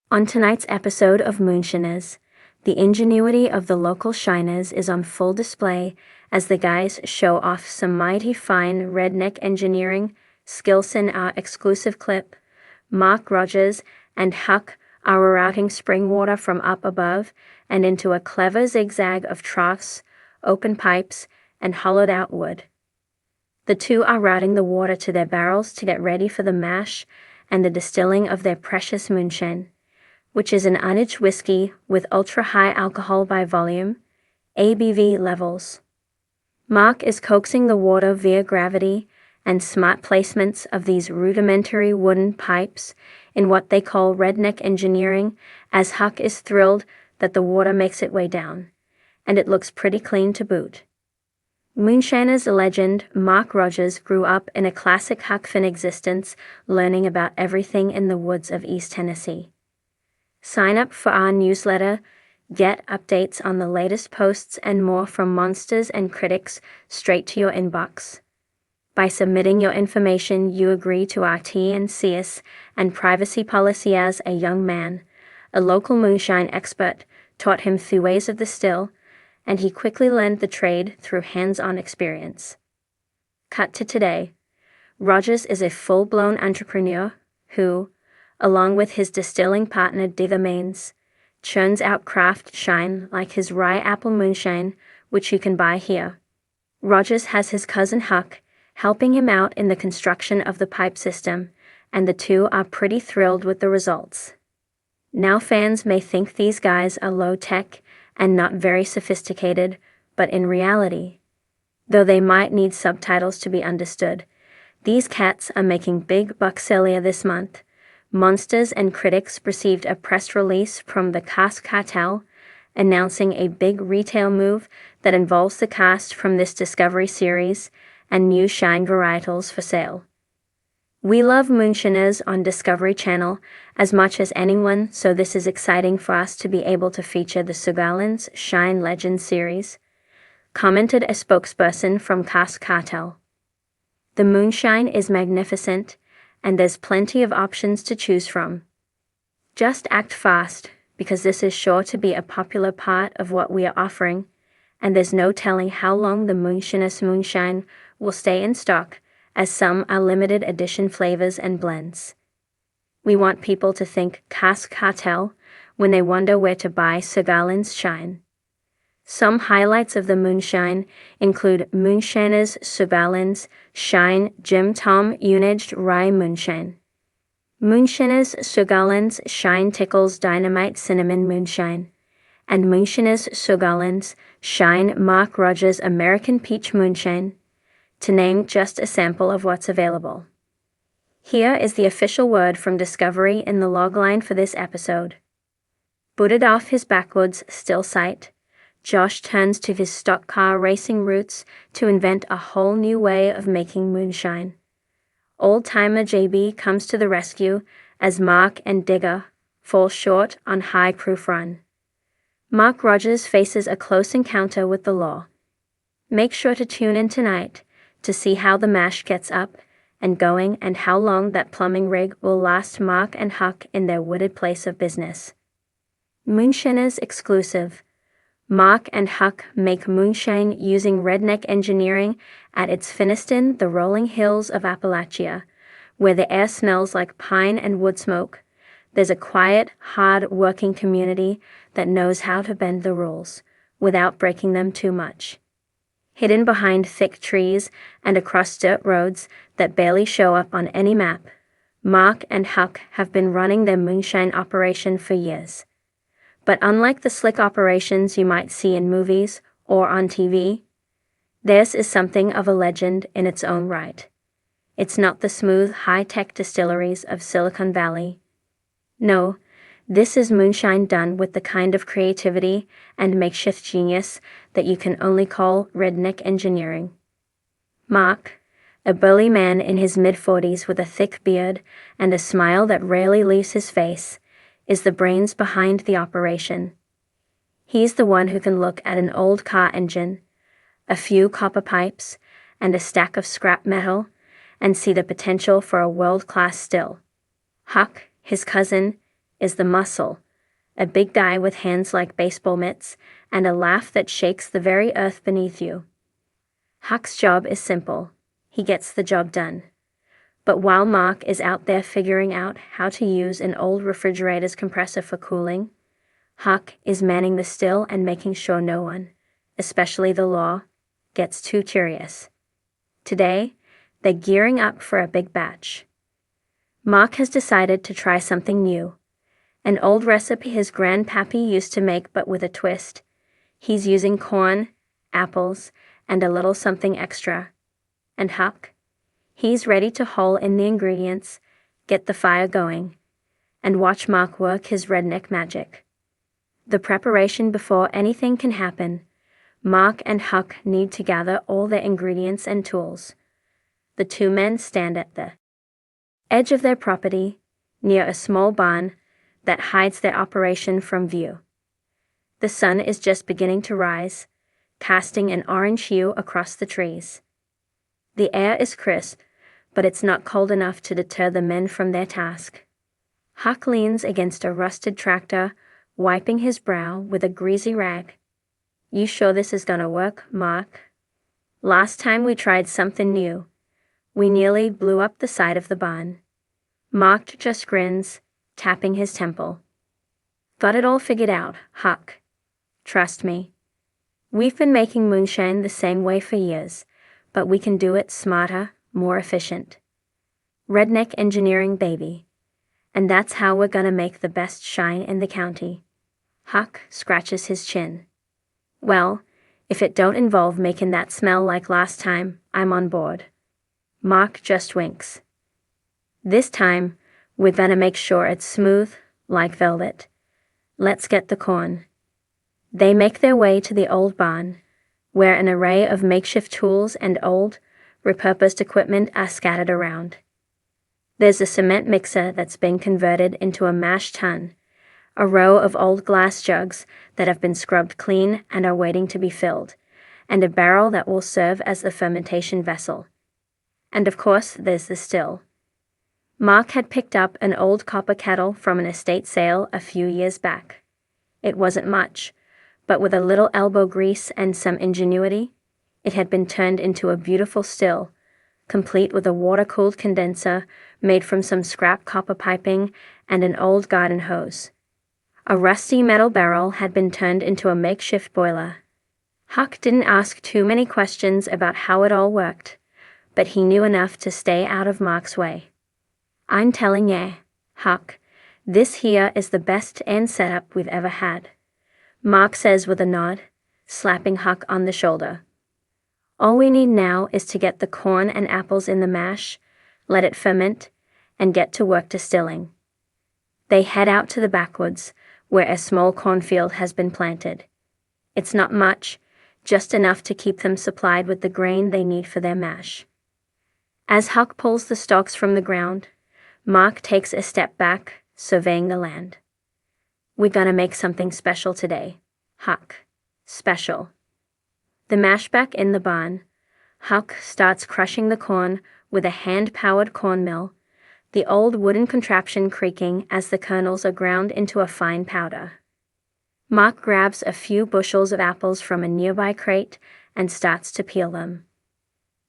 On tonight's episode of Moonshiners, the ingenuity of the local shiners is on full display as the guys show off some mighty fine redneck engineering skills in our exclusive clip. Mark Rogers and Huck are routing spring water from up above and into a clever zigzag of troughs, open pipes, and hollowed-out wood. The two are routing the water to their barrels to get ready for the mash and the distilling of their precious moonshine, which is an unaged whiskey with ultra-high alcohol by volume, ABV levels. Mark is coaxing the water via gravity and smart placements of these rudimentary wooden pipes in what they call redneck engineering, as Huck is thrilled that the water makes its way down, and it looks pretty clean to boot. Moonshiners legend Mark Rogers grew up in a classic Huck Finn existence, learning about everything in the woods of East Tennessee. Sign up for our newsletter, get updates on the latest posts and more from monsters and critics straight to your inbox. By submitting your information, you agree to our T&Cs and privacy policy. As a young man, a local moonshine expert taught him the ways of the still, and he quickly learned the trade through hands-on experience. Cut to today. Rogers is a full-blown entrepreneur who, along with his distilling partner Digger Mains, churns out craft shine like his rye apple moonshine, which you can buy here. Rogers has his cousin Huck helping him out in the construction of the pipe system, and the two are pretty thrilled with the results. Now fans may think these guys are low-tech and not very sophisticated, but in reality, though they might need subtitles to be understood, these cats are making big bucks. Earlier this month, Monsters and Critics received a press release from the Cask Cartel announcing a big retail move that involves the cast from this Discovery series and new shine varietals for sale. We love Moonshiners on Discovery Channel as much as anyone, so this is exciting for us to be able to feature the Sugarlands Shine Legends series, commented a spokesperson from Cask Cartel. The moonshine is magnificent, and there's plenty of options to choose from. Just act fast, because this is sure to be a popular part of what we are offering, and there's no telling how long the Moonshiners moonshine will stay in stock, as some are limited edition flavors and blends. We want people to think Cask Cartel when they wonder where to buy Sugarlands Shine. Some highlights of the moonshine include Moonshiners Sugarlands Shine Jim Tom Unaged Rye Moonshine, Moonshiners Sugarlands Shine Tickles Dynamite Cinnamon Moonshine, and Moonshiners Sugarlands Shine Mark Rogers American Peach Moonshine, to name just a sample of what's available. Here is the official word from Discovery in the logline for this episode. Booted off his backwoods still site, Josh turns to his stock car racing roots to invent a whole new way of making moonshine. Old-timer JB comes to the rescue as Mark and Digger fall short on high proof run. Mark Rogers faces a close encounter with the law. Make sure to tune in tonight to see how the mash gets up and going and how long that plumbing rig will last Mark and Huck in their wooded place of business. Moonshiners exclusive. Mark and Huck make moonshine using redneck engineering at its finest in the rolling hills of Appalachia, where the air smells like pine and wood smoke. There's a quiet, hard-working community that knows how to bend the rules without breaking them too much. Hidden behind thick trees and across dirt roads that barely show up on any map, Mark and Huck have been running their moonshine operation for years. But unlike the slick operations you might see in movies or on TV, theirs is something of a legend in its own right. It's not the smooth, high-tech distilleries of Silicon Valley. No, this is moonshine done with the kind of creativity and makeshift genius that you can only call redneck engineering. Mark, a burly man in his mid-40s with a thick beard and a smile that rarely leaves his face, is the brains behind the operation. He's the one who can look at an old car engine, a few copper pipes, and a stack of scrap metal, and see the potential for a world-class still. Huck, his cousin, is the muscle, a big guy with hands like baseball mitts and a laugh that shakes the very earth beneath you. Huck's job is simple. He gets the job done. But while Mark is out there figuring out how to use an old refrigerator's compressor for cooling, Huck is manning the still and making sure no one, especially the law, gets too curious. Today, they're gearing up for a big batch. Mark has decided to try something new. An old recipe his grandpappy used to make, but with a twist. He's using corn, apples, and a little something extra. And Huck? He's ready to haul in the ingredients, get the fire going, and watch Mark work his redneck magic. The preparation before anything can happen. Mark and Huck need to gather all their ingredients and tools. The two men stand at the edge of their property, near a small barn that hides their operation from view. The sun is just beginning to rise, casting an orange hue across the trees. The air is crisp, but it's not cold enough to deter the men from their task. Huck leans against a rusted tractor, wiping his brow with a greasy rag. "You sure this is gonna work, Mark? Last time we tried something new, we nearly blew up the side of the barn." Mark just grins, tapping his temple. "Got it all figured out, Huck. Trust me. We've been making moonshine the same way for years, but we can do it smarter, more efficient. Redneck engineering, baby. And that's how we're gonna make the best shine in the county." Huck scratches his chin. "Well, if it don't involve making that smell like last time, I'm on board." Mark just winks. "This time, we're gonna make sure it's smooth, like velvet. Let's get the corn." They make their way to the old barn, where an array of makeshift tools and old, repurposed equipment are scattered around. There's a cement mixer that's been converted into a mash tun, a row of old glass jugs that have been scrubbed clean and are waiting to be filled, and a barrel that will serve as the fermentation vessel. And of course, there's the still. Mark had picked up an old copper kettle from an estate sale a few years back. It wasn't much, but with a little elbow grease and some ingenuity, it had been turned into a beautiful still, complete with a water-cooled condenser made from some scrap copper piping and an old garden hose. A rusty metal barrel had been turned into a makeshift boiler. Huck didn't ask too many questions about how it all worked, but he knew enough to stay out of Mark's way. "I'm telling ye, Huck, this here is the best end setup we've ever had," Mark says with a nod, slapping Huck on the shoulder. "All we need now is to get the corn and apples in the mash, let it ferment, and get to work distilling." They head out to the backwoods, where a small cornfield has been planted. It's not much, just enough to keep them supplied with the grain they need for their mash. As Huck pulls the stalks from the ground, Mark takes a step back, surveying the land. "We're gonna make something special today, Huck. Special." The mash back in the barn, Huck starts crushing the corn with a hand-powered corn mill, the old wooden contraption creaking as the kernels are ground into a fine powder. Mark grabs a few bushels of apples from a nearby crate and starts to peel them.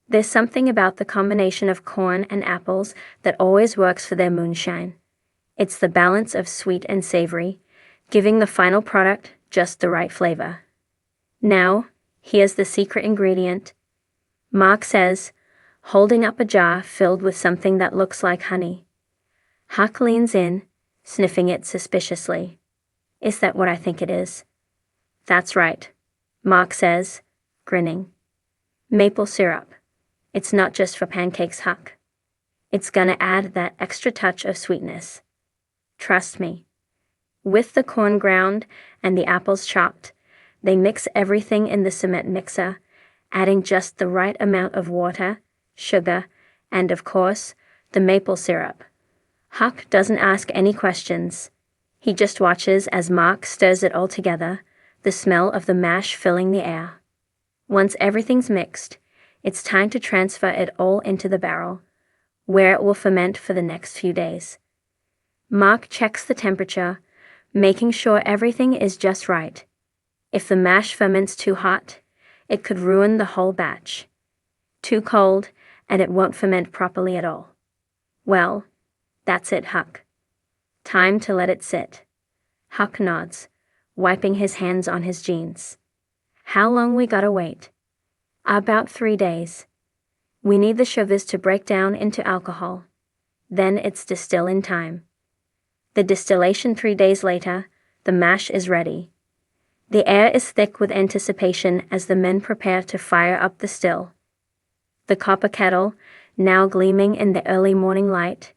There's something about the combination of corn and apples that always works for their moonshine. It's the balance of sweet and savory, giving the final product just the right flavor. "Now, here's the secret ingredient," Mark says, holding up a jar filled with something that looks like honey. Huck leans in, sniffing it suspiciously. "Is that what I think it is?" "That's right," Mark says, grinning. "Maple syrup. It's not just for pancakes, Huck. It's gonna add that extra touch of sweetness. Trust me." With the corn ground and the apples chopped, they mix everything in the cement mixer, adding just the right amount of water, sugar, and of course, the maple syrup. Huck doesn't ask any questions. He just watches as Mark stirs it all together, the smell of the mash filling the air. Once everything's mixed, it's time to transfer it all into the barrel, where it will ferment for the next few days. Mark checks the temperature, making sure everything is just right. If the mash ferments too hot, it could ruin the whole batch. Too cold, and it won't ferment properly at all. Well, that's it, Huck. Time to let it sit. Huck nods, wiping his hands on his jeans. How long we gotta wait? About 3 days. We need the sugars to break down into alcohol. Then it's distilling time. The distillation 3 days later, the mash is ready. The air is thick with anticipation as the men prepare to fire up the still. The copper kettle, now gleaming in the early morning light,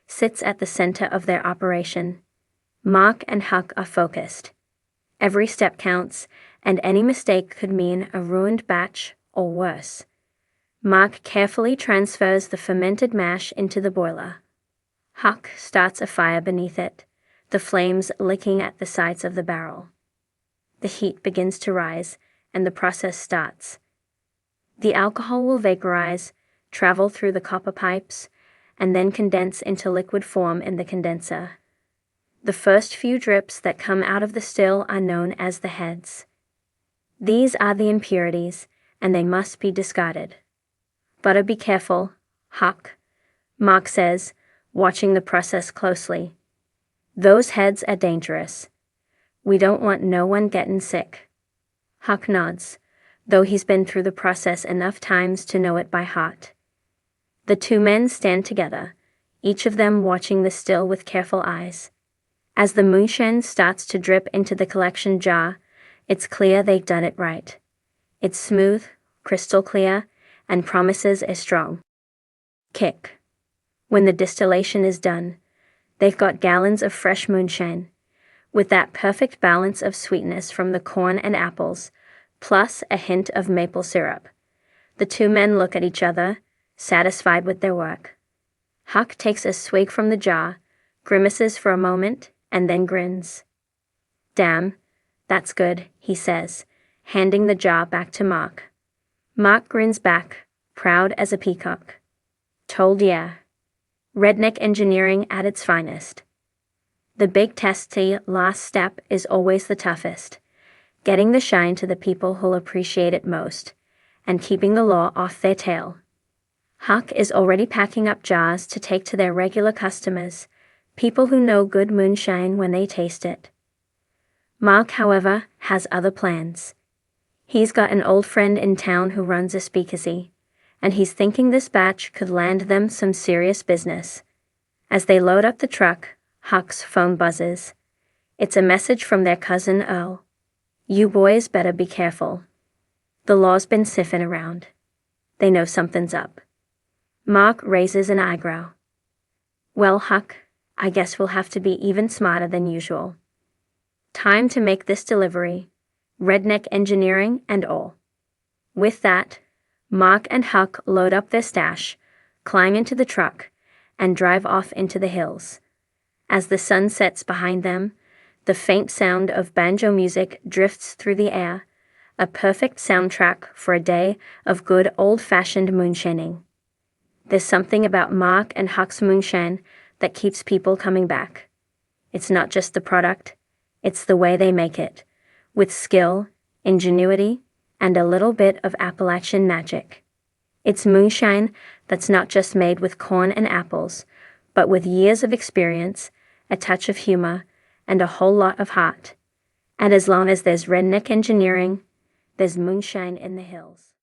sits at the center of their operation. Mark and Huck are focused. Every step counts, and any mistake could mean a ruined batch or worse. Mark carefully transfers the fermented mash into the boiler. Huck starts a fire beneath it, the flames licking at the sides of the barrel. The heat begins to rise, and the process starts. The alcohol will vaporize, travel through the copper pipes, and then condense into liquid form in the condenser. The first few drips that come out of the still are known as the heads. These are the impurities, and they must be discarded. Better be careful, Huck, Mark says, watching the process closely. Those heads are dangerous. We don't want no one getting sick. Huck nods, though he's been through the process enough times to know it by heart. The two men stand together, each of them watching the still with careful eyes. As the moonshine starts to drip into the collection jar, it's clear they've done it right. It's smooth, crystal clear, and promises a strong kick. When the distillation is done, they've got gallons of fresh moonshine, with that perfect balance of sweetness from the corn and apples, plus a hint of maple syrup. The two men look at each other, satisfied with their work. Huck takes a swig from the jar, grimaces for a moment, and then grins. Damn, that's good, he says, handing the jar back to Mark. Mark grins back, proud as a peacock. Told ya. Redneck engineering at its finest. The big testy last step is always the toughest, getting the shine to the people who'll appreciate it most, and keeping the law off their tail. Huck is already packing up jars to take to their regular customers, people who know good moonshine when they taste it. Mark, however, has other plans. He's got an old friend in town who runs a speakeasy, and he's thinking this batch could land them some serious business. As they load up the truck, Huck's phone buzzes. It's a message from their cousin Earl. You boys better be careful. The law's been sniffing around. They know something's up. Mark raises an eyebrow. Well, Huck, I guess we'll have to be even smarter than usual. Time to make this delivery, redneck engineering and all. With that, Mark and Huck load up their stash, climb into the truck, and drive off into the hills. As the sun sets behind them, the faint sound of banjo music drifts through the air, a perfect soundtrack for a day of good old-fashioned moonshining. There's something about Mark and Huck's moonshine that keeps people coming back. It's not just the product, it's the way they make it, with skill, ingenuity, and a little bit of Appalachian magic. It's moonshine that's not just made with corn and apples, but with years of experience, a touch of humor, and a whole lot of heart. And as long as there's redneck engineering, there's moonshine in the hills.